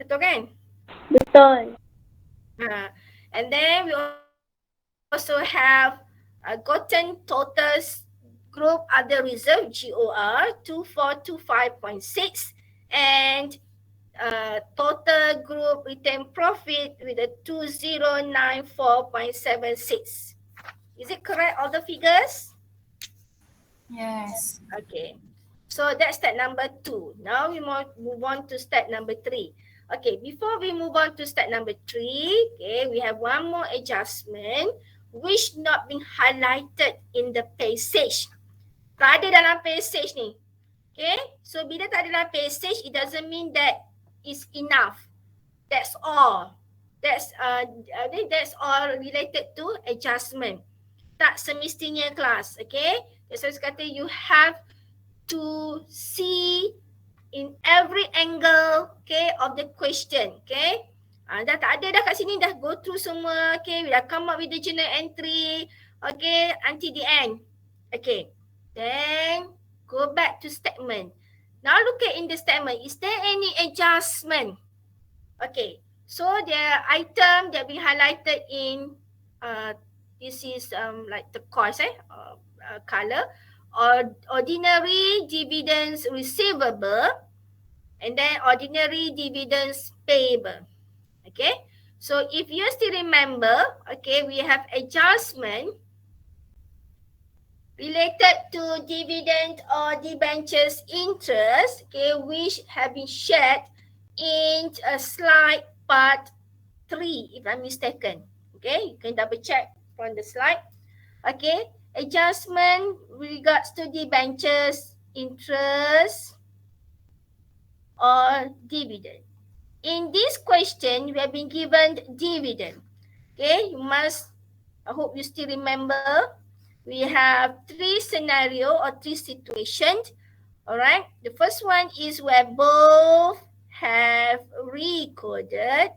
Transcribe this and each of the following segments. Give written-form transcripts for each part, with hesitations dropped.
Betul kan? Betul. And then we also have gotten total group other reserve GOR 2425.6 and total group retained profit with a 2094.76. Is it correct, all the figures? Yes. Okay. So that's step number 2. Now we move on to step number 3. Okay, before we move on to step number 3, okay, we have one more adjustment which not being highlighted in the passage. Tak ada dalam passage ni. Okay, so bila tak ada dalam passage, it doesn't mean that it's enough. That's all. That's all related to adjustment. Tak semestinya kelas, okay? That's why saya kata you have to see in every angle, okay, of the question, okay? Dah tak ada dah kat sini, dah go through semua, okay? We dah come up with the journal entry, okay, until the end. Okay, then go back to statement. Now look at in the statement, is there any adjustment? Okay, so the item that we highlighted in, this is like the course, color, or ordinary dividends receivable, and then ordinary dividends payable. Okay, so if you still remember, okay, we have adjustment related to dividend or debentures interest, okay, which have been shared in slide part 3, if I'm mistaken. Okay, you can double check from the slide. Okay, adjustment with regards to debentures interest or dividend. In this question, we have been given dividend. Okay, you must, I hope you still remember, we have 3 scenario or 3 situations. Alright, the first one is where both have recorded.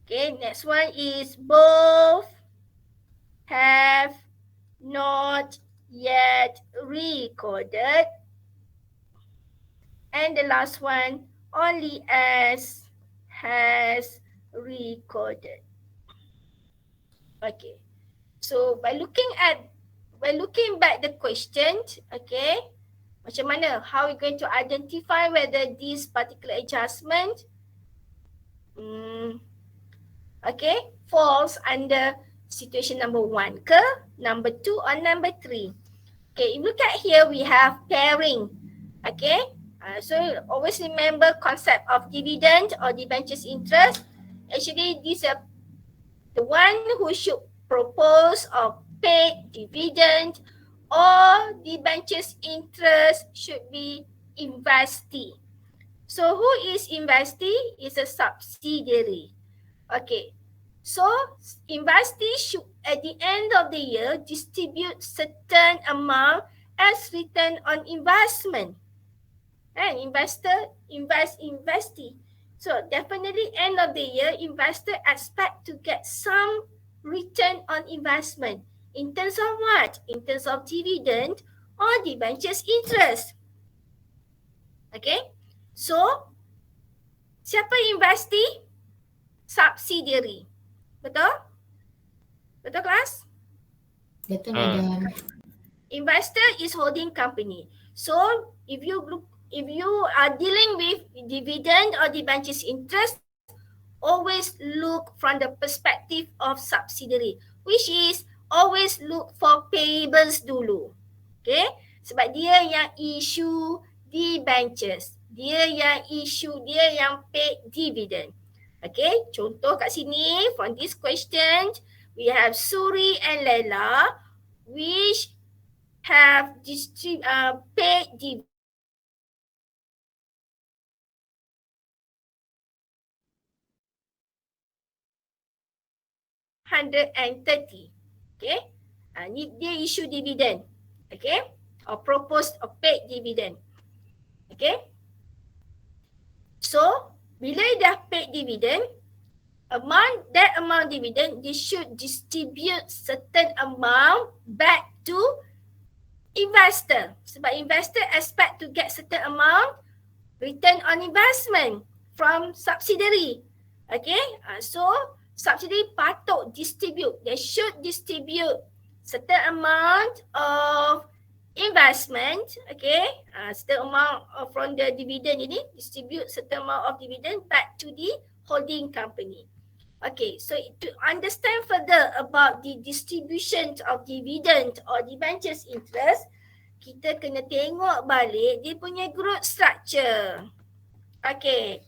Okay, next one is both have not yet recorded. And the last one, only as has recorded. Okay, so by looking back the question, okay, macam mana, how are we going to identify whether this particular adjustment okay, falls under situation number 1 ke, number 2 or number 3. Okay, if you look at here, we have pairing. Okay, so always remember concept of dividend or debentures interest. Actually, these are the one who should propose or pay dividend or debentures interest should be investee. So who is investee? Is a subsidiary. Okay, so investee should at the end of the year distribute certain amount as return on investment. And investor investee. So definitely end of the year, investor expect to get some return on investment. In terms of what? In terms of dividend or debentures interest. Okay, so siapa investee? Subsidiary. Betul? Betul kelas? Betul, Madam. Investor is holding company. So if you are dealing with dividend or debentures interest, always look from the perspective of subsidiary, which is always look for payables dulu. Okay? Sebab dia yang issue debentures. Dia yang pay dividend. Okay, contoh kat sini from this question, we have Suri and Lela which have paid dividend. $130. Okay, ni dia issue dividend. Okay, or proposed or paid dividend. Okay, so bila dah paid dividend, that amount dividend, they should distribute certain amount back to investor. Sebab investor expect to get certain amount return on investment from subsidiary. Okay, so subsidiary patut distribute. They should distribute certain amount of investment, okay, certain amount from the dividend ini, distribute certain amount of dividend back to the holding company. Okay, so to understand further about the distribution of dividend or debentures interest, kita kena tengok balik dia punya group structure. Okay,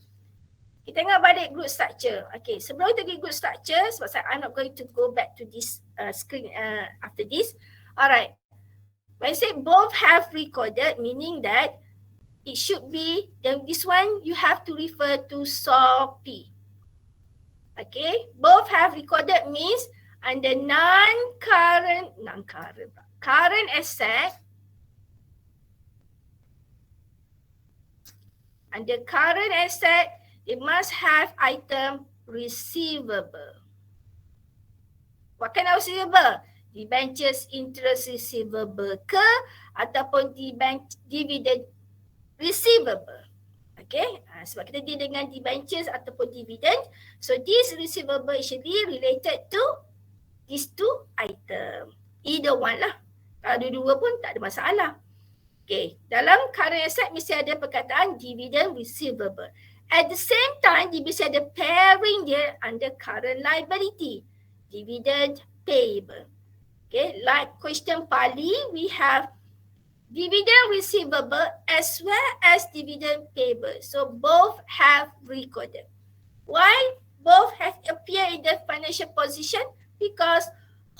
kita tengok balik group structure. Okay, sebelum kita pergi group structure, sebab I'm not going to go back to this screen after this. Alright, when I say both have recorded, meaning that it should be, then this one you have to refer to SOP. Okay, both have recorded means under current asset, under current asset, they must have item receivable. What kind of receivable? Debentures interest receivable ke ataupun dividend receivable. Okay, sebab kita deal dengan debentures ataupun dividend, so this receivable actually related to these two item. Either one lah. Kalau dua-dua pun tak ada masalah. Okay, dalam current asset mesti ada perkataan dividend receivable. At the same time, dia mesti ada pairing dia under current liability, dividend payable. Okay, like question PALLIE, we have dividend receivable as well as dividend payable. So both have recorded. Why both have appeared in the financial position? Because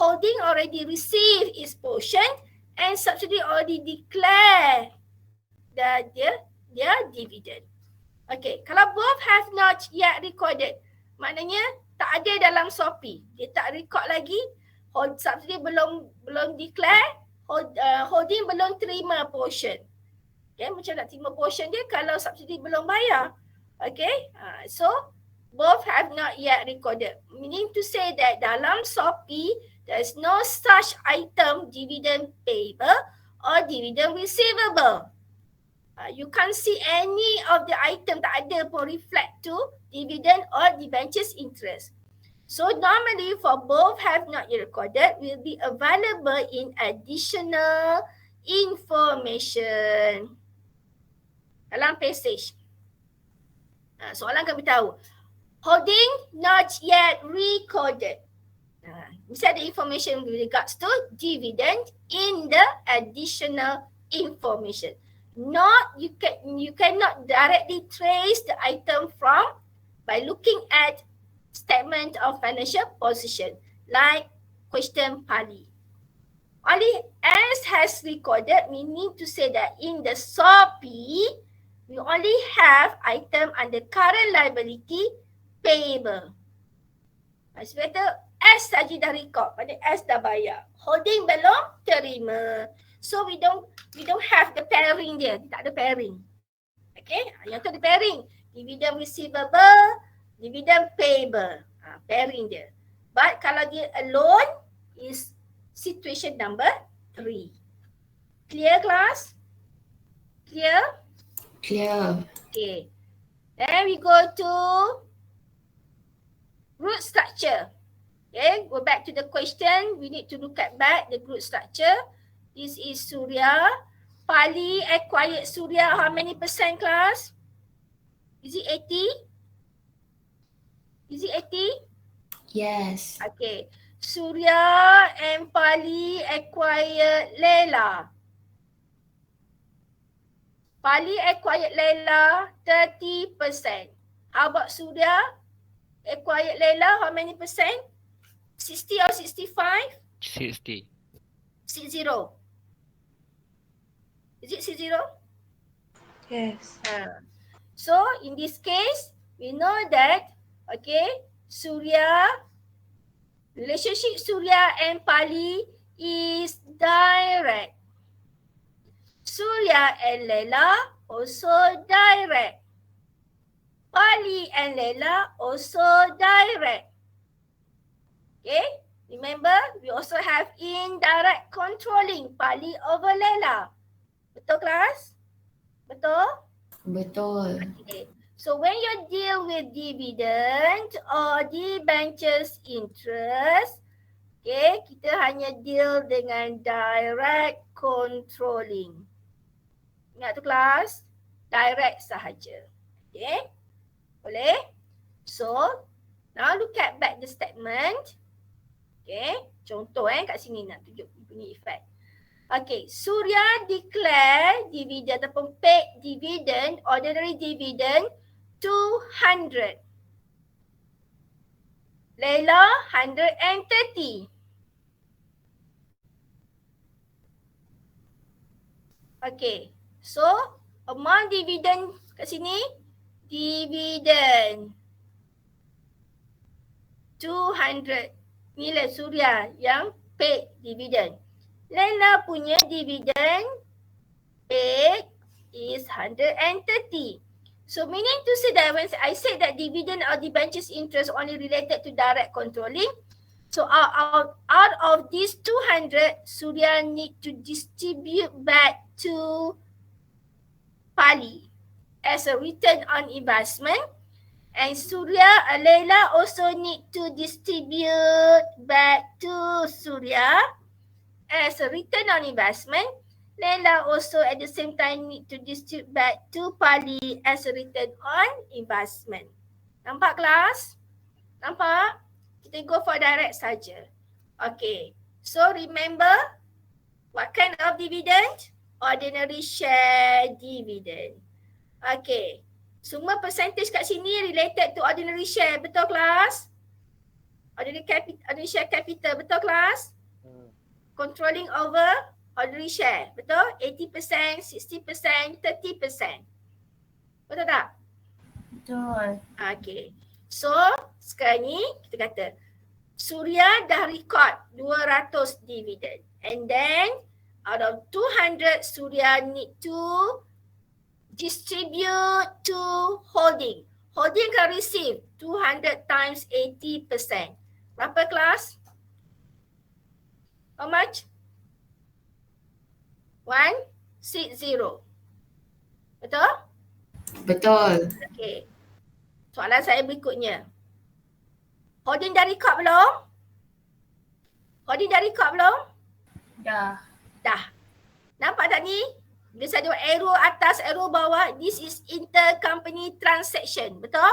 holding already received its portion and subsidiary already declare their dividend. Okay, kalau both have not yet recorded, maknanya tak ada dalam SOP. Dia tak record lagi, subsidiary belum declare, holding belum terima portion. Okay, macam nak terima portion dia kalau subsidi belum bayar. Okay, so both have not yet recorded. Meaning to say that dalam SOP, there is no such item dividend payable or dividend receivable. You can't see any of the item, tak ada pun reflect to dividend or debentures interest. So normally for both have not yet recorded will be available in additional information dalam passage. Soalan kami tahu, holding not yet recorded. Mesti ada information with regards to dividend in the additional information. Not, you cannot directly trace the item from by looking at statement of financial position, like question PALLIE. Only as has recorded, meaning to say that in the SOP, we only have item under current liability payable. Sebab itu S saja dah record, pada S dah bayar. Holding belum terima. So we don't have the pairing dia, tak ada pairing. Okay, yang tu ada pairing. Dividend receivable, dividend payable, pairing dia. But kalau dia alone is situation number 3. Clear class? Clear? Clear. Okay. Then we go to group structure. Okay, go back to the question. We need to look at back the group structure. This is Surya. PALLIE acquired Surya how many percent class? Is it 80? Is it 80? Yes. Okay. Surya and PALLIE acquired Leila. PALLIE acquired Leila 30%. How about Surya acquired Leila how many percent? 60 or 65? 60. 60. Is it 60? Yes. So in this case, we know that, okay, Surya, relationship Surya and PALLIE is direct. Surya and Leila also direct. PALLIE and Leila also direct. Okay, remember we also have indirect controlling PALLIE over Leila. Betul kelas? Betul? Betul. Okay. So when you deal with dividend or debentures interest, okay, kita hanya deal dengan direct controlling. Ingat tu kelas? Direct sahaja. Okay. Boleh? So, now look at back the statement. Okay. Contoh kat sini nak tunjuk bunyi effect. Okay, Surya declare dividend ataupun paid dividend, ordinary dividend 200. Laila 130. Okay, so amount dividend kat sini, dividend 200. Nilai Surya yang paid dividend. Laila punya dividend paid is 130. So meaning to say that when I said that dividend or debentures interest only related to direct controlling, so out of these 200, Surya need to distribute back to PALLIE as a return on investment, and Laila also need to distribute back to Surya as a return on investment. Laila also at the same time need to distribute back to PALLIE as a return on investment. Nampak kelas? Nampak? Kita go for direct saja. Okay. So remember what kind of dividend? Ordinary share dividend. Okay. Semua percentage kat sini related to ordinary share. Betul kelas? Ordinary share capital. Betul kelas? Controlling over ordinary share. Betul? 80%, 60%, 30%. Betul tak? Betul. Okay. So, sekarang ni kita kata Surya dah record 200 dividend. And then, out of 200, Surya need to distribute to holding. Holding can receive 200 times 80%. Berapa kelas? How much? 160. Betul? Betul. Okay. Soalan saya berikutnya. Holding dah record belum? Holding dah record belum? Dah. Dah. Nampak tak ni? Bila saya ada arrow atas, arrow bawah, this is intercompany transaction. Betul?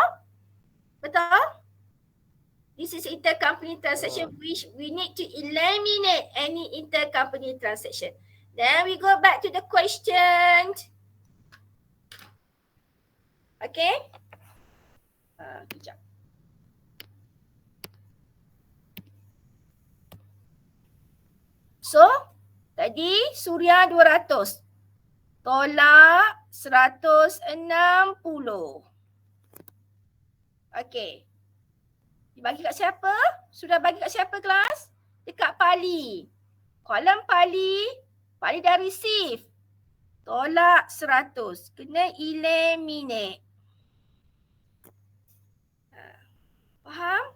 Betul? This is intercompany transaction which we need to eliminate any intercompany transaction. Then we go back to the question. Okay? Kejap. So, tadi Surya 200. Tolak 160. Okay. Dibagi kat siapa? Sudah bagi kat siapa kelas? Dekat PALLIE. Kolom PALLIE, PALLIE dah receive. Tolak 100. Kena eliminate. Faham?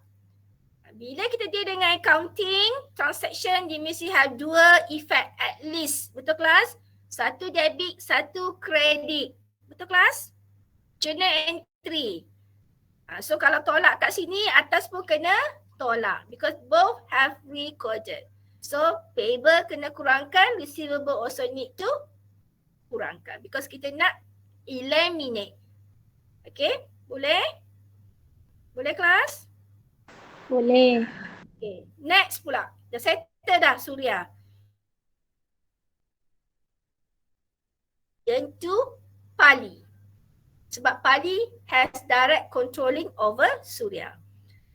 Bila kita deal dengan accounting, transaction, dia mesti have dua effect at least. Betul kelas? Satu debit, satu kredit. Betul kelas? Journal entry. So kalau tolak kat sini, atas pun kena tolak. Because both have recorded. So payable kena kurangkan, receivable also need to kurangkan. Because kita nak eliminate. Okay? Boleh? Boleh kelas? Boleh. Okay. Next pula. Dah settle dah Surya. Into PALLIE. Sebab PALLIE has direct controlling over Surya.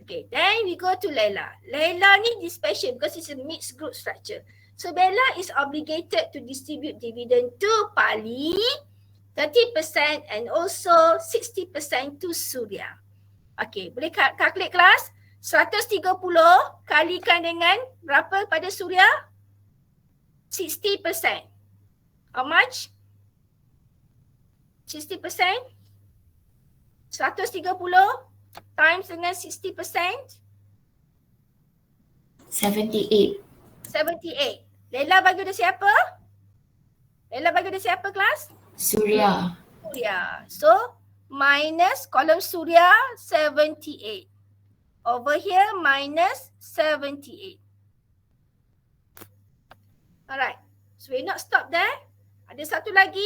Okay, then we go to Laila. Laila ni special because it's a mixed group structure. So Laila is obligated to distribute dividend to PALLIE 30% and also 60% to Surya. Okay, boleh calculate kelas? 130 kalikan dengan berapa pada Surya? 60%. How much? 60%? 130 times dengan 60%? 78. 78. Laila bagi dia siapa? Laila bagi dia siapa kelas? Surya. Suria. So minus column Suria 78. Over here minus 78. Alright. So we not stop there. Ada satu lagi.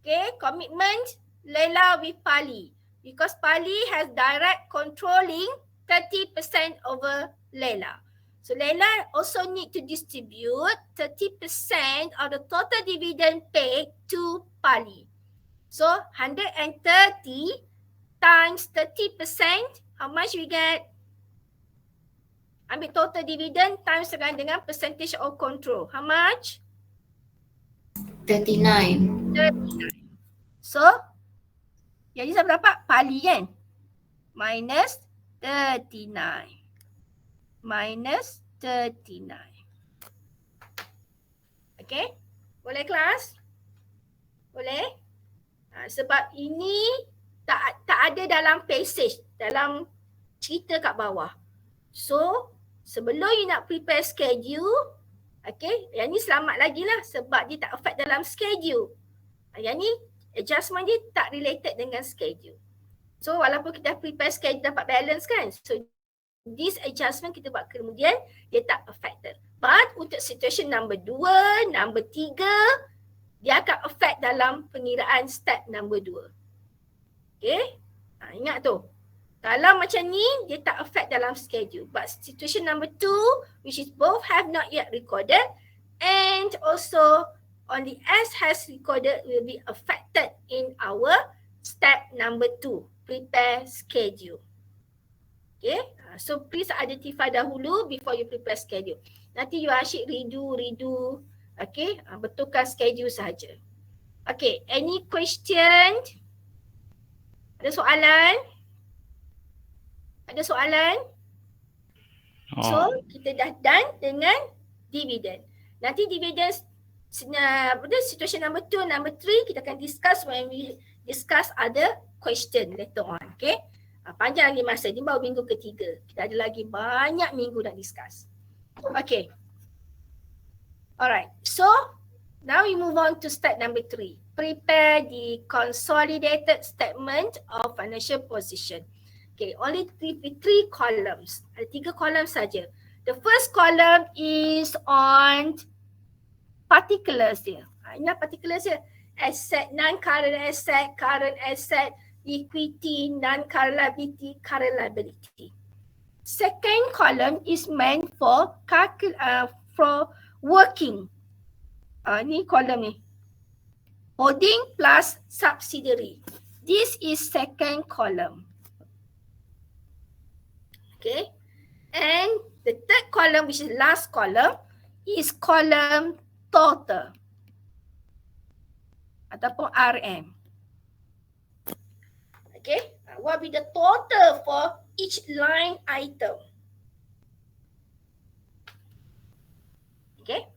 Okay, commitment Leila with PALLIE. Because PALLIE has direct controlling 30% over Leila. So Leila also need to distribute 30% of the total dividend paid to PALLIE. So 130 times 30%, how much we get? Ambil total dividend times dengan percentage of control. How much? 39. 39. So, jadi saya dapat PALLIE kan? Minus 39. Minus 39. Okay? Boleh kelas? Boleh? Sebab ini tak ada dalam passage, dalam cerita kat bawah. So, sebelum you nak prepare schedule, okay, yang ni selamat lagi lah sebab dia tak affect dalam schedule. Yang ni adjustment dia tak related dengan schedule. So, walaupun kita prepare schedule dapat balance kan. So, this adjustment kita buat kemudian dia tak affected. But untuk situation number 2, number 3, dia akan affect dalam pengiraan step number 2. Okay? Ingat tu. Kalau macam ni, dia tak affect dalam schedule. But situation number 2, which is both have not yet recorded and also only S has recorded, will be affected in our step number 2, prepare schedule. Okay, so please identify dahulu before you prepare schedule. Nanti you asyik redo, okay, betulkan schedule sahaja. Okay, any question? Ada soalan? Ada soalan? So, kita dah done dengan dividen. Nanti dividen situation number 2, number 3 kita akan discuss when we discuss other question later on. Okay. Panjang lagi masa. Ini baru minggu ketiga. Kita ada lagi banyak minggu nak discuss. Okay. Alright. So, now we move on to step number 3. Prepare the consolidated statement of financial position. Okay, only three columns. Ada 3 column saja. The first column is on particulars dia. Ini particulars dia. Asset, non-current asset, equity, non-current liability, current liability. Second column is meant for working. Ni column ni. Holding plus subsidiary. This is second column. Okay. And the third column, which is last column, is column total. Ataupun RM. Okay, what will be the total for each line item? Okay,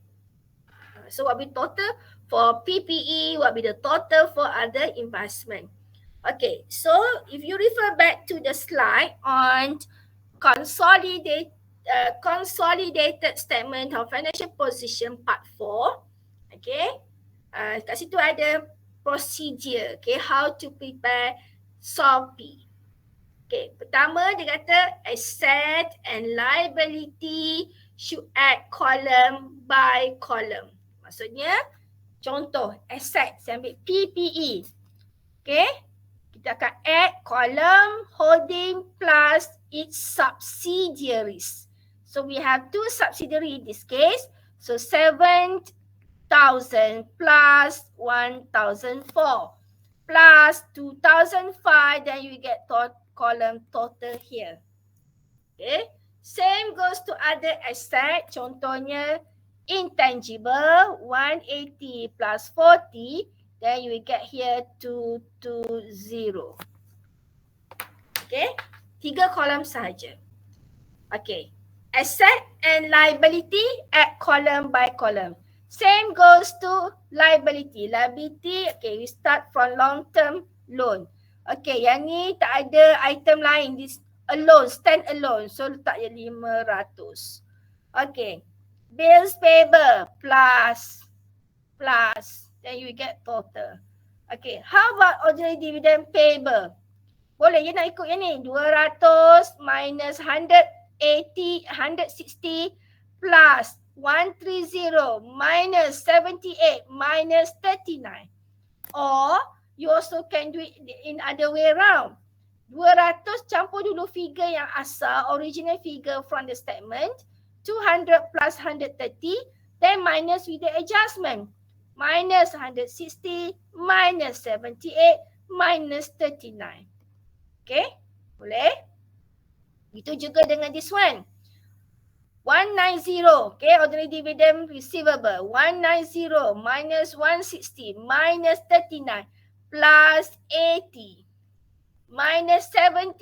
so what will be total for PPE? What will be the total for other investment? Okay, so if you refer back to the slide on consolidated statement of financial position part 4, okay, kat situ ada procedure, okay, how to prepare SOP. Okay, pertama dia kata asset and liability should add column by column. Maksudnya, contoh asset, saya ambil PPE. Okay, kita akan add column holding plus its subsidiaries. So we have 2 subsidiary in this case. So 7,000 plus 1,004. Plus 2005, then you get column total here. Okay. Same goes to other asset. Contohnya intangible 180 plus 40, then you will get here 220. Okay. 3 kolom sahaja. Okay. Asset and liability, add column by column. Same goes to liability. Liability, okay, we start from long-term loan. Okay, yang ni tak ada item lain. This alone, stand alone. So, letak je 500. Okay. Bills payable plus. Then you get total. Okay, how about ordinary dividend payable? Boleh je nak ikut yang ni. 200 minus 160 plus 130 minus 78 minus 39. Or you also can do it in other way around. 200 campur dulu figure yang asal, original figure from the statement. 200 plus 130, then minus with the adjustment. Minus 160 minus 78 minus 39. Okay, boleh? Itu juga dengan this one. 190, okay, ordinary dividend receivable. 190 minus 160 minus 39 plus 80 minus 78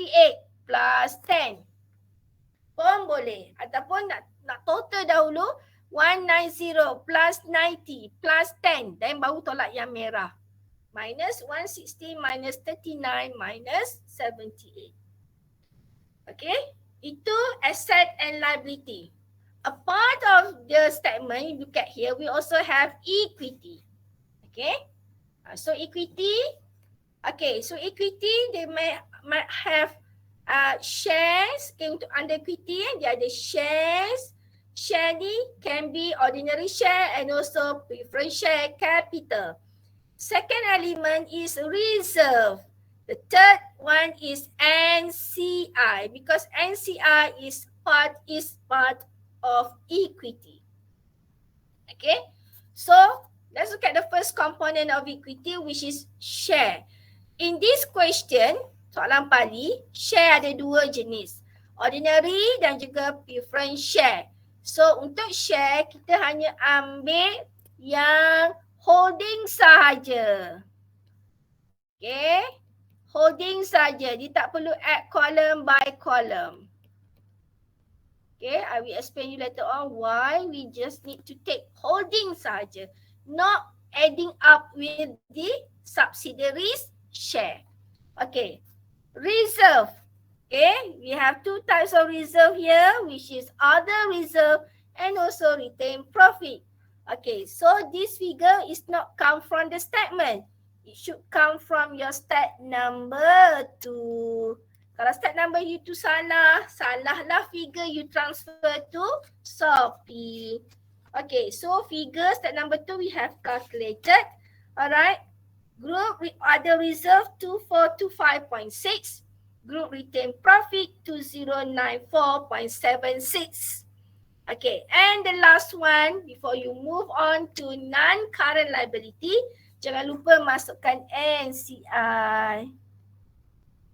plus 10. Pun boleh. Ataupun nak total dahulu, 190 plus 90 plus 10. Dan baru tolak yang merah. Minus 160 minus 39 minus 78. Okay, itu asset and liability. A part of the statement, you look at here, we also have equity. Okay, so equity, okay, so equity, they might have shares. Okay, untuk under equity, dia ada shares. Share ni can be ordinary share and also preference share capital. Second element is reserve. The third one is NCI, because NCI is part of equity. Okay, so let's look at the first component of equity, which is share. In this question, soalan PALLIE, share ada dua jenis, ordinary dan juga preference share. So untuk share, kita hanya ambil yang holding sahaja. Okay, holding saja. Dia tak perlu add column by column. Okay, I will explain you later on why we just need to take holding saja, not adding up with the subsidiaries share. Okay, reserve. Okay, we have two types of reserve here, which is other reserve and also retained profit. Okay, so this figure is not come from the statement. It should come from your stat number 2. Kalau stat number you tu salah lah figure you transfer to Shopee. Okay, so figure stat number 2 we have calculated. Alright, group other reserve 2425.6. Group retained profit 2094.76. Okay, and the last one before you move on to non-current liability, jangan lupa masukkan NCI.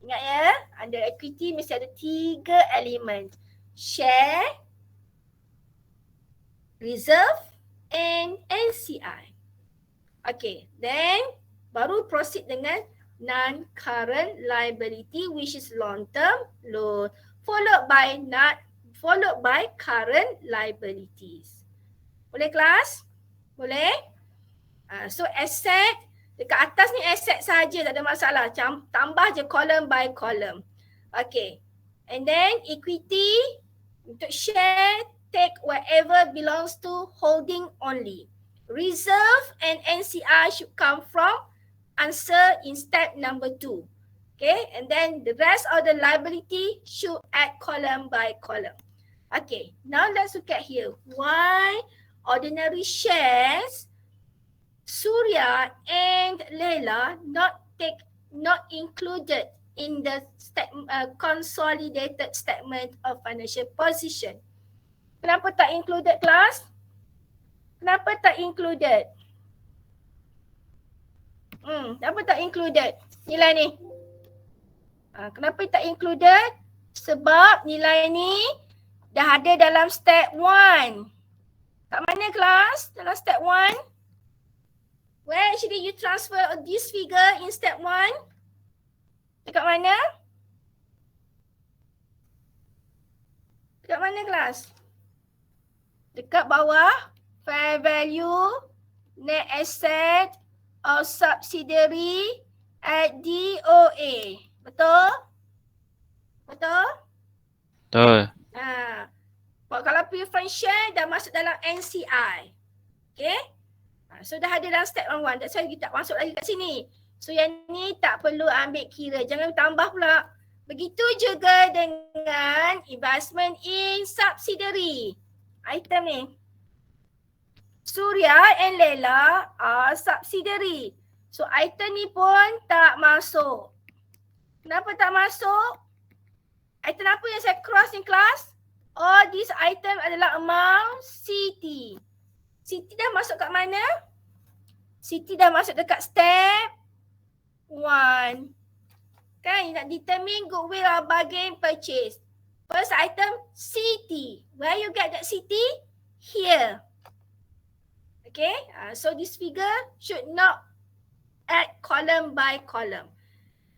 Ingat ya, under equity mesti ada 3 elemen. Share, reserve and NCI. Okay, then baru proceed dengan non-current liability, which is long-term loan, followed by current liabilities. Boleh kelas? Boleh? So asset, dekat atas ni asset saja, tak ada masalah. Tambah je column by column. Okay. And then equity, untuk share, take whatever belongs to holding only. Reserve and NCI should come from answer in step number 2. Okay, and then the rest of the liability should add column by column. Okay, now let's look at here. Why ordinary shares, Surya and Leila not included in the consolidated statement of financial position? Kenapa tak included, class? Kenapa tak included? Kenapa tak included nilai ni? Kenapa tak included? Sebab nilai ni dah ada dalam step 1. Kat mana kelas? Dalam step 1? Where actually you transfer this figure in step 1? Dekat mana? Dekat mana kelas? Dekat bawah fair value, net asset of subsidiary at DOA. Betul? Betul? Betul. Kalau preference share dah masuk dalam NCI. Okay? So dah ada dalam step 1. That's why kita tak masuk lagi kat sini. So yang ni tak perlu ambil kira, jangan tambah pula. Begitu juga dengan investment in subsidiary. Item ni. Surya and Lela are subsidiary. So item ni pun tak masuk. Kenapa tak masuk? Item apa yang saya cross ni kelas? All these item adalah amount CT. CT dah masuk kat mana? CT dah masuk dekat step 1. Kan you nak determine goodwill or bargain purchase. First item CT. Where you get that CT? Here. Okay, so this figure should not add column by column.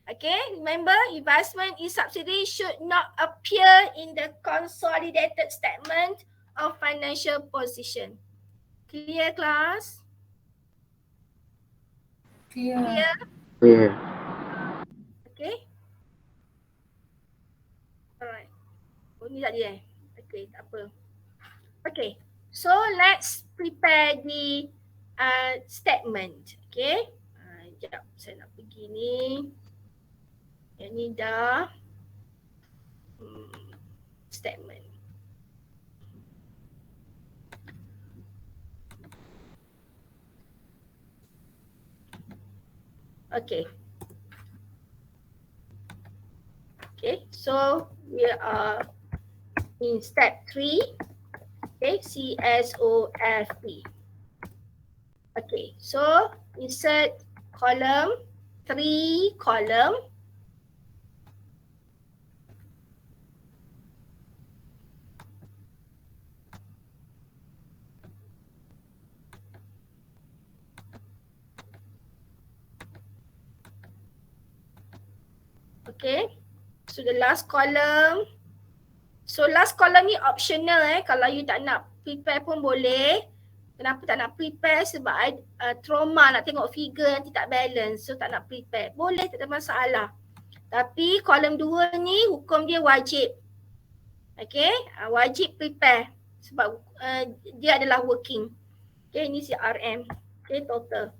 Okay, remember investment in subsidiary should not appear in the consolidated statement of financial position. Clear class? Clear? Clear. Okay. Alright. Oh ni tak dia Okay, tak apa. Okay, so let's prepare the statement. Okay. Sekejap, saya nak pergi ni. Yang ni dah statement. Okay. Okay, so we are in step 3. Okay, CSOFP. Okay, so insert column 3 column. Okay, so the last column. So last column ni optional kalau you tak nak prepare pun boleh. Kenapa tak nak prepare? Sebab trauma nak tengok figure nanti tak balance, so tak nak prepare. Boleh, tak ada masalah. Tapi column 2 ni hukum dia wajib. Okay, wajib prepare sebab dia adalah working. Okay, ini si RM. Okay, total.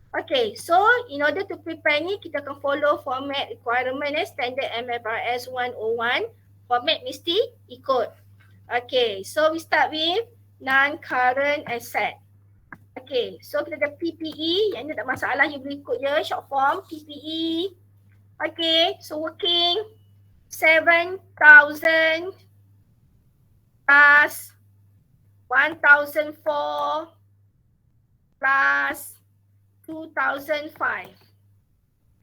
Okay, so in order to prepare ni kita akan follow format requirement standard MFRS 101. Format mesti ikut. Okay, so we start with non-current asset. Okay, so kita ada PPE, yang ni tak masalah, you boleh ikut je short form PPE. Okay, so working 7,000 plus 1,004 plus 2,005.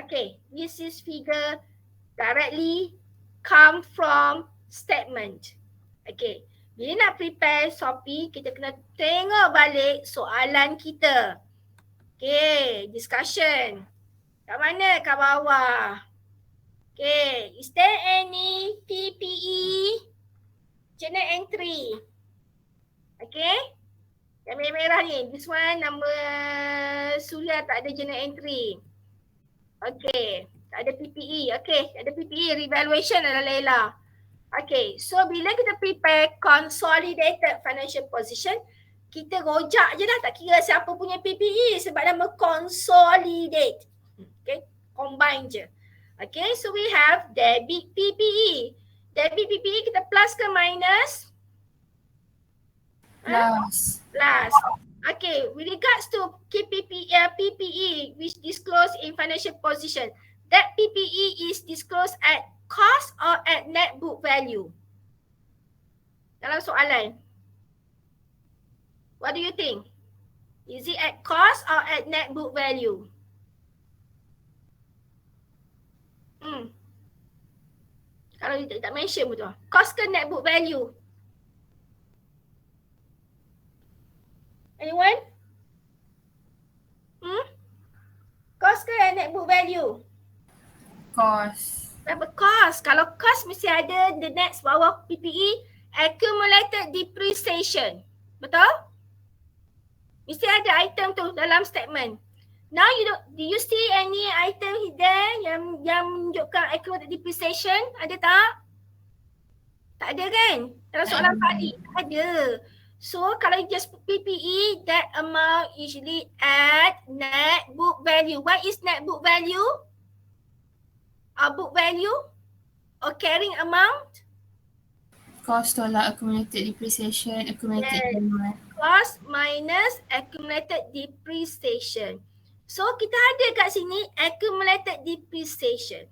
Okay, this is figure directly come from statement. Okay, bila nak prepare Shopee, kita kena tengok balik soalan kita. Okay, discussion. Kat mana? Kat bawah. Okay, is there any PPE journal entry? Okay, yang merah-merah ni, this one nama Surya tak ada journal entry. Okay, tak ada PPE. Okay, tak ada PPE, revaluation adalah Lela. Okay, so bila kita prepare consolidated financial position, kita rojak je dah, tak kira siapa punya PPE sebab nama consolidate. Okay, combine je. Okay, so we have debit PPE. Debit PPE kita plus ke minus? Plus. Plus. Okay, with regards to PPE which disclosed in financial position, that PPE is disclosed at cost or at net book value? Dalam soalan. What do you think? Is it at cost or at net book value? Kalau you tak mention betul. Cost ke net book value? Anyone? Cost ke net book value? Cost. Berapa cost? Kalau cost mesti ada the next bawah PPE, accumulated depreciation. Betul? Mesti ada item tu dalam statement. Now do you see any item there yang menunjukkan accumulated depreciation? Ada tak? Tak ada kan? Dalam soalan tadi tak ada. So kalau you just PPE, that amount usually at net book value. What is net book value? Book value or carrying amount? Cost tolak accumulated depreciation, accumulated Yes. annual. Cost minus accumulated depreciation. So kita ada kat sini accumulated depreciation.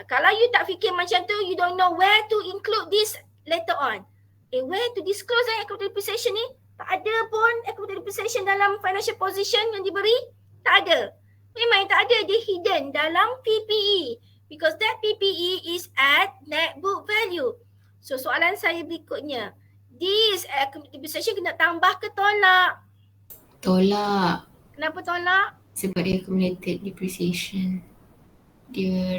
Kalau you tak fikir macam tu, you don't know where to include this later on. Where to disclose accumulated depreciation ni? Tak ada pun accumulated depreciation dalam financial position yang diberi. Tak ada. Memang tak ada, dia hidden dalam PPE. Because that PPE is at net book value. So soalan saya berikutnya, this accumulated depreciation kena tambah ke tolak? Tolak. Kenapa tolak? Sebab dia accumulated depreciation. Dia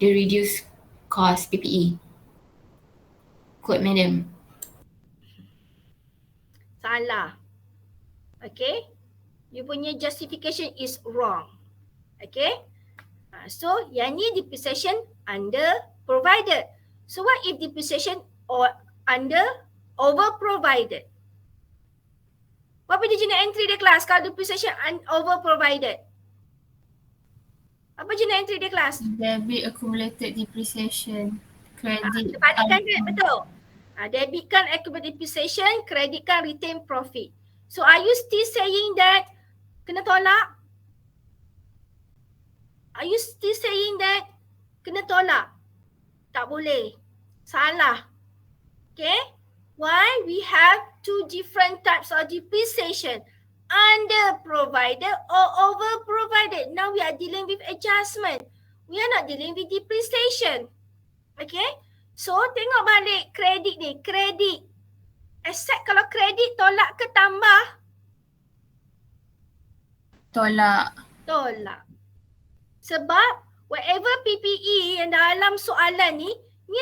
reduce cost PPE. Quote madam. Salah. Okay. You punya justification is wrong. Okay. So yang ni depreciation under provided. So what if depreciation or under over provided? Apa dia jenis entry dia kelas kalau depreciation over provided? Apa jenis entry dia kelas? Debit accumulated depreciation, credit. Sebalikan dia, betul. Debitkan accumulated depreciation, kreditkan retained profit. So are you still saying that kena tolak? Are you still saying that kena tolak? Tak boleh. Salah. Okay. Why? We have two different types of depreciation. Under provided or over provided. Now we are dealing with adjustment. We are not dealing with depreciation. Okay. So tengok balik kredit ni. Kredit. Aset kalau kredit tolak ke tambah? Tolak. Tolak. Sebab whatever PPE yang dalam soalan ni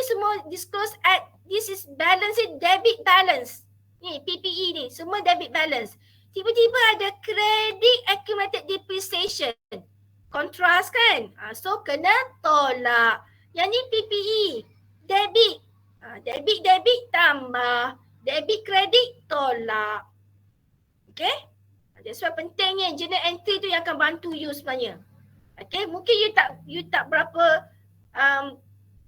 semua disclose at, this is balance, debit balance. Ni PPE ni, semua debit balance. Tiba-tiba ada credit accumulated depreciation. Kontras kan? So kena tolak. Yang ni PPE, debit. Debit tambah. Debit kredit tolak. Okay? That's why pentingnya journal entry tu yang akan bantu you sebenarnya. Okay, mungkin you tak berapa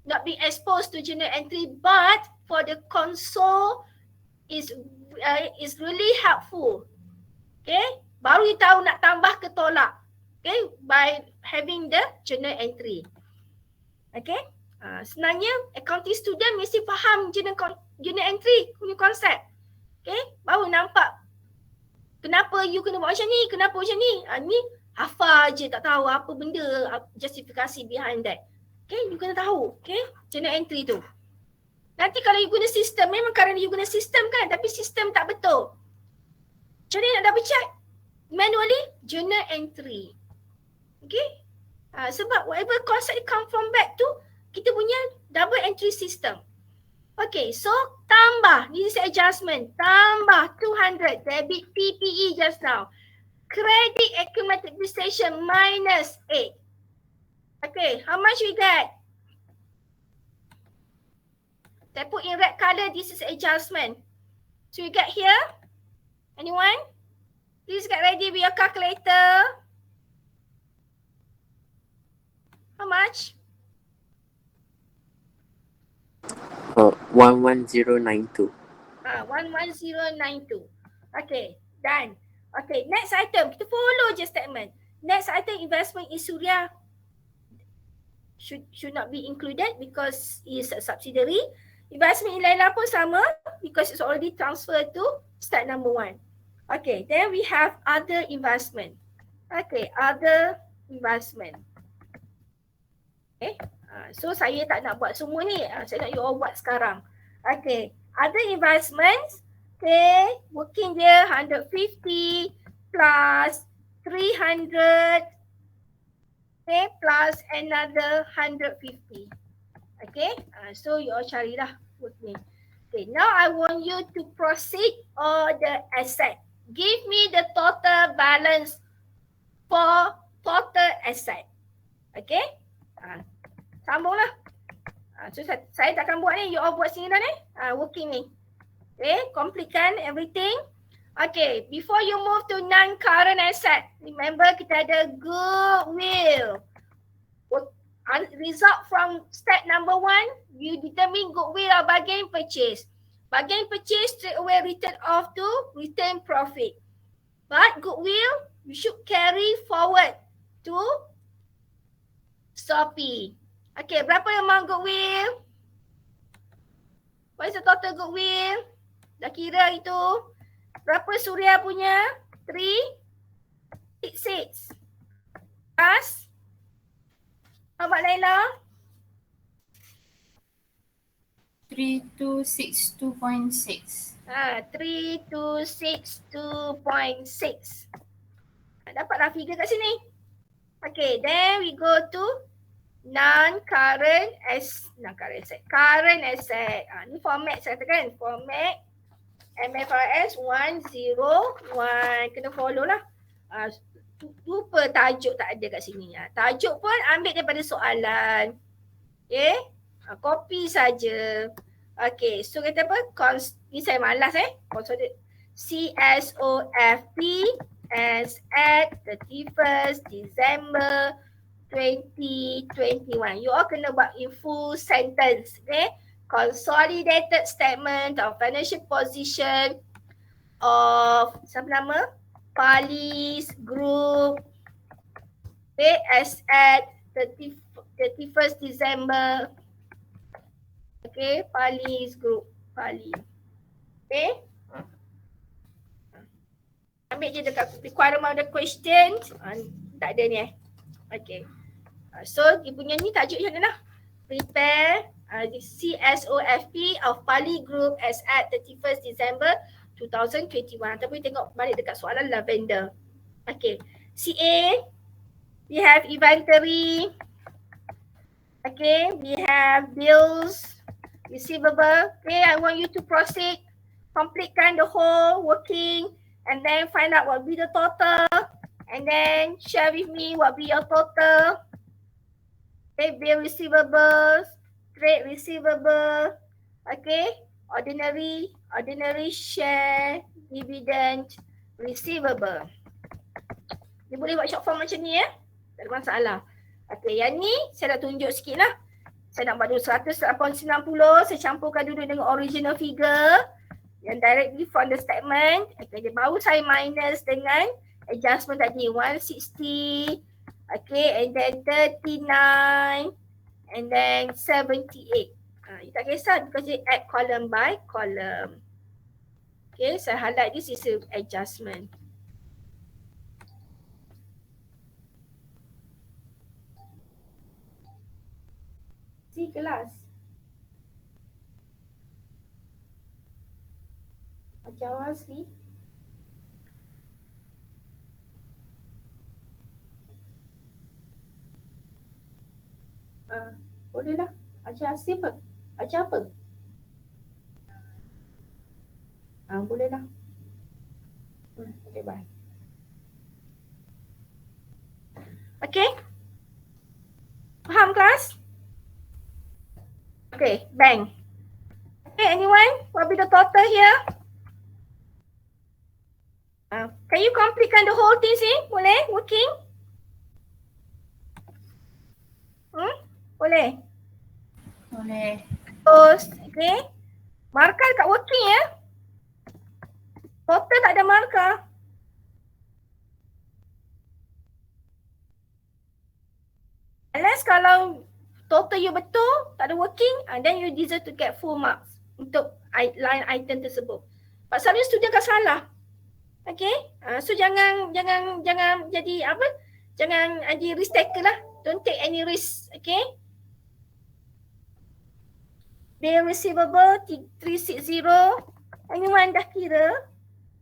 not being exposed to journal entry, but for the console is really helpful. Okay, baru you tahu nak tambah ke tolak. Okay, by having the journal entry. Okay, sebenarnya accounting student mesti faham journal entry punya konsep. Okay, baru nampak kenapa you kena buat macam ni, kenapa macam ni. Ni hafal je, tak tahu apa benda justifikasi behind that. Okay, you kena tahu. Okay, journal entry tu. Nanti kalau you guna sistem, memang kerana you guna sistem kan, tapi sistem tak betul. Macam mana nak double check? Manually, journal entry. Okay, sebab whatever concept come from back tu, kita punya double entry system. Okay, so tambah, this is adjustment, tambah 200, debit PPE just now. Credit accumulated depreciation minus 8. Okay, how much we get? I put in red color, this is adjustment. So you get here? Anyone? Please get ready with your calculator. How much? 11092. 11092. Okay, done. Okay, next item. Kita follow je statement. Next item, investment in Suria should not be included because it's a subsidiary. Investment in Laila pun sama because it's already transferred to step number 1. Okay, then we have other investment. Okay, other investment. Okay, so saya tak nak buat semua ni. Saya nak you all buat sekarang. Okay, other investments. Okay, working dia 150 plus 300. Okay, plus another 150. Okay, so you all carilah with me. Okay, now I want you to proceed all the asset. Give me the total balance for total asset. Okay, sambunglah. So saya takkan buat ni, you all buat sendiri ni. Working ni. Okay, completekan everything. Okay, before you move to non-current asset, remember kita ada goodwill. Result from step number 1, you determine goodwill or bargain purchase. Bargain purchase straight away return off to return profit. But goodwill, you should carry forward to Shopee. Okay, berapa amount goodwill? What is the total goodwill? Dah kira itu. Berapa Suria punya? 366. Plus. How about Laila? 3262.6. 3262.6. Dapatlah figure kat sini. Okay, then we go to current asset. Current asset. Ni format saya katakan. Format MFRS 101. Kena follow lah. Lupa tajuk tak ada kat sini. Tajuk pun ambil daripada soalan. Okay. Copy saja. Okay, so kata apa? Ni saya malas Consolidated. CSOFP as at 31st December 2021. You all kena buat in full sentence. Okay. Consolidated statement of financial position of siapa nama? PALLIE Group. Okay, as at 31st December. Okay, PALLIE Group. PALLIE. Okay. Ambil je dekat requirement of the questions. Tak ada ni Okay. So dia punya ni tajuk macam mana lah. Prepare the CSOFP of PALLIE Group as at 31st December 2021. Tapi tengok balik dekat soalan lavender. Okay. CA, we have inventory. Okay, we have bills, receivable. Okay, I want you to proceed, completekan the whole working and then find out what will be the total and then share with me what will be your total. Okay, bill receivables, trade receivable, okay, ordinary share, dividend receivable. Dia boleh buat short form macam ni tak ada masalah. Okay, yang ni saya dah tunjuk sikit lah. Saya nak buat dulu 100.90, saya campurkan dulu dengan original figure yang directly from the statement. Okay, baru saya minus dengan adjustment tadi 160, okay, and then 39 and then 78. You tak kisah because you add column by column. Okay, saya highlight this is an adjustment. Si kelas. Macam asli. Boleh lah. Ajar asli apa? Ajar apa? Boleh lah. Okay, bye. Okay. Faham kelas? Okay, bang. Okay, anyone? What will be the total here? Can you completekan the whole thing sih? Boleh? Working? Boleh? Boleh. Terus, okay. Markah dekat working Total tak ada markah. Unless kalau total you betul, tak ada working, then you deserve to get full marks untuk line item tersebut. Pasal student akan salah. Okay? So jangan jadi apa? Jangan jadi risk taker lah. Don't take any risk. Okay? Bill receivable 360. Anyone dah kira?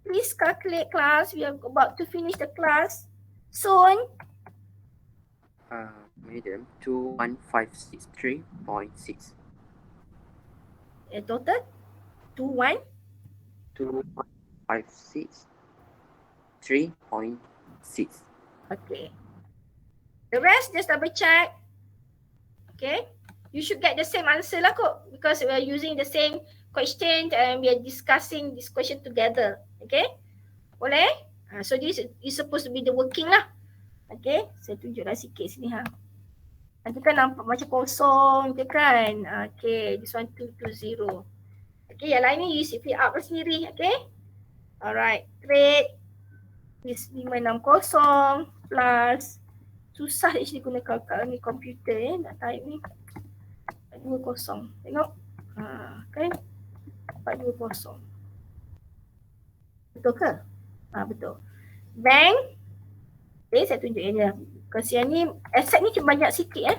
Please calculate class. We are about to finish the class soon. Madam, 21563.6. Total? 21? 21563.6. Okay. The rest just double check. Okay. You should get the same answer lah kot because we are using the same question and we are discussing this question together. Okay? Boleh? So this is supposed to be the working lah. Okay? Saya tunjuklah sikit sini ha. Nanti kan nampak macam kosong je kan. Okay, this one 220. Okay, yang lain ni you fill up sendiri. Okay? Alright, trade is 560 plus, susah actually guna ni komputer nak type ni. 420. Tengok. Kan? 420. Betul ke? Betul. Bank. Okay, saya tunjuk yang dia. Kesian ni, asset ni cuma banyak sikit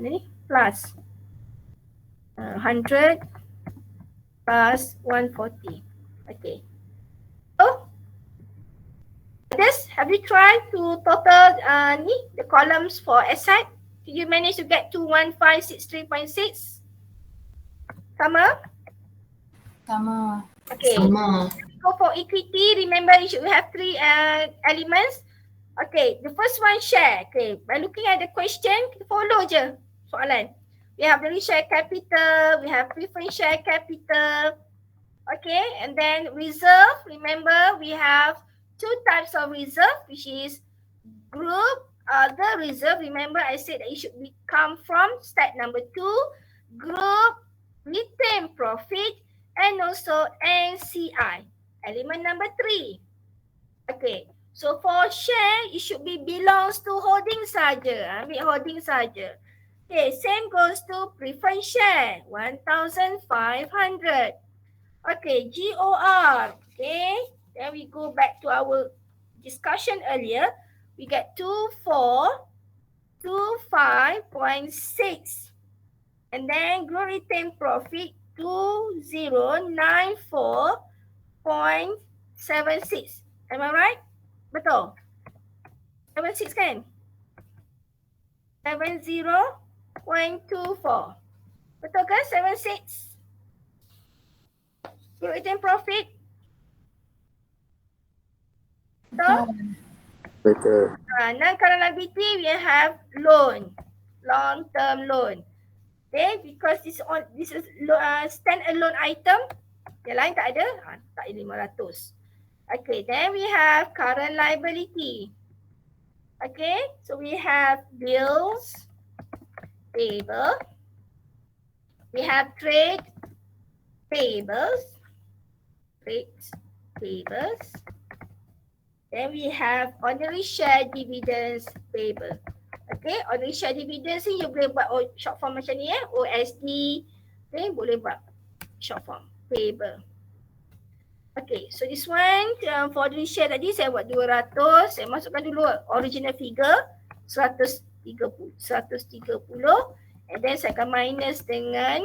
ni plus 100 plus 140. Okay. So, have you tried to total the columns for asset? Did you manage to get to 1563.6? Sama? Sama. Okay. Sama. Go for equity. Remember, you should have 3 elements. Okay, the first one share. Okay, by looking at the question, kita follow je soalan. We have the share capital, we have preference share capital. Okay, and then reserve. Remember, we have 2 types of reserve, which is group other reserve. Remember, I said that it should come from step number 2, group retained profit, and also NCI. Element number 3. Okay, so for share, it should be belongs to holding saja. Ambil holding saja. Okay, same goes to preference share, 1,500. Okay, GOR. Okay, then we go back to our discussion earlier. We get 2425.6. And then group retained profit 2094.76. Am I right? Betul? 76 kan? 70.24. Betul ke? 76. Group retained profit. Betul? Betul. Non-current liability, we have loan. Long-term loan. Okay, because this is stand-alone item. Yang lain tak ada? Tak ada 500. Okay, then we have current liability. Okay, so we have bills, payable. We have trade payables. Then we have ordinary share dividends payable. Okay, ordinary share dividends ni you boleh buat short form macam ni OSD. Okay, boleh buat short form payable. Okay, so this one for ordinary share tadi saya buat 200. Saya masukkan dulu original figure 130. And then saya akan minus dengan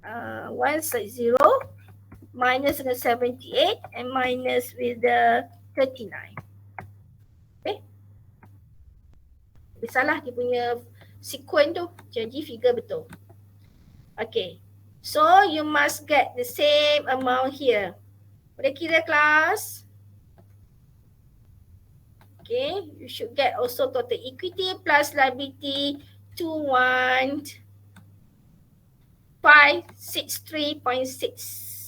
160 minus dengan 78 and minus with the 39. Okay. Salah dia punya sequence tu, jadi figure betul. Okay. So you must get the same amount here. Boleh kira kelas? Okay, you should get also total equity plus liability 21563.6.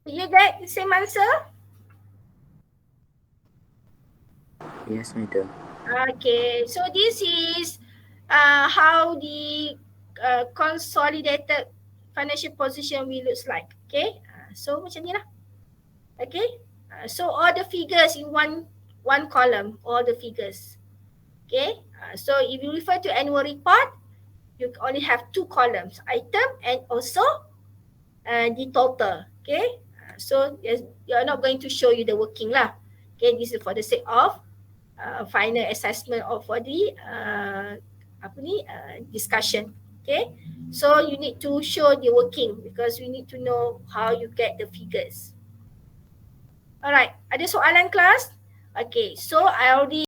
You get the same answer? Yes, madam. Okay, so this is how the consolidated financial position will looks like. Okay, so macam ni lah. Okay, so all the figures in one column, all the figures. Okay, so if you refer to annual report, you only have 2 columns, item and also the total. Okay, so you're not going to show you the working lah. Okay, this is for the sake of final assessment or for the discussion. Okay, so you need to show the working because we need to know how you get the figures. Alright, ada soalan kelas? Okay, so I already